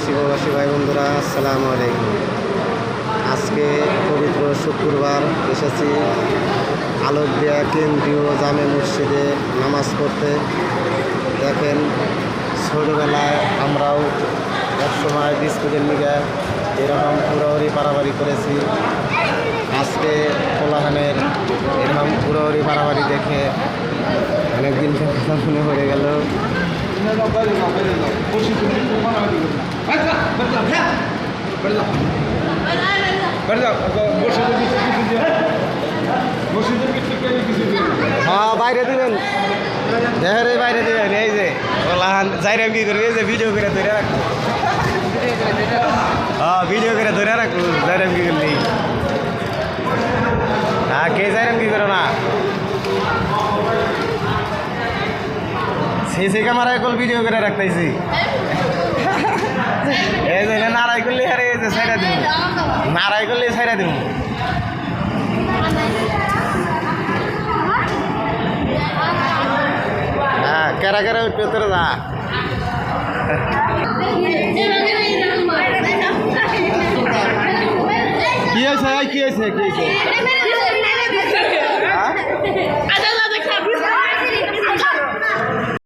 দেশি প্রবাসী ভাই বন্ধুরা, আসসালামু আলাইকুম। আজকে পবিত্র শুক্রবার এসেছি আলোকদিয়া কেন্দ্রীয় জামে মসজিদে নামাজ পড়তে। দেখেন, ছোটোবেলায় আমরাও একসময় বিস্কুটের নিগা এরকম হুড়াহুড়ি পারাবাড়ি করেছি। আজকে কোলাহানের এরকম হুড়াহুড়ি পারাবাড়ি দেখে অনেকদিন কথা মনে পড়ে গেল। হ্যাঁ, বাইরে দিবেন, দেখেন বাইরে দিবেন। এই যে কোলাহান যাইরাম কি করবি, এই যে ভিডিও করে ধরে রাখবো। হ্যাঁ, ভিডিও করে ধরে রাখবো। যাইরাম কি করলি? হ্যাঁ, কে যাইরাম কি করো না? সিসি ক্যামেরায় কল ভিডিও করে রাখতেছি। এই যে নারাই করলে আরে এই যে ছাইরা দিব, নারাই করলে ছাইরা দিব। হ্যাঁ, কেরা কেরা পেতরে যা। কি আছে? কি আছে? কি আছে?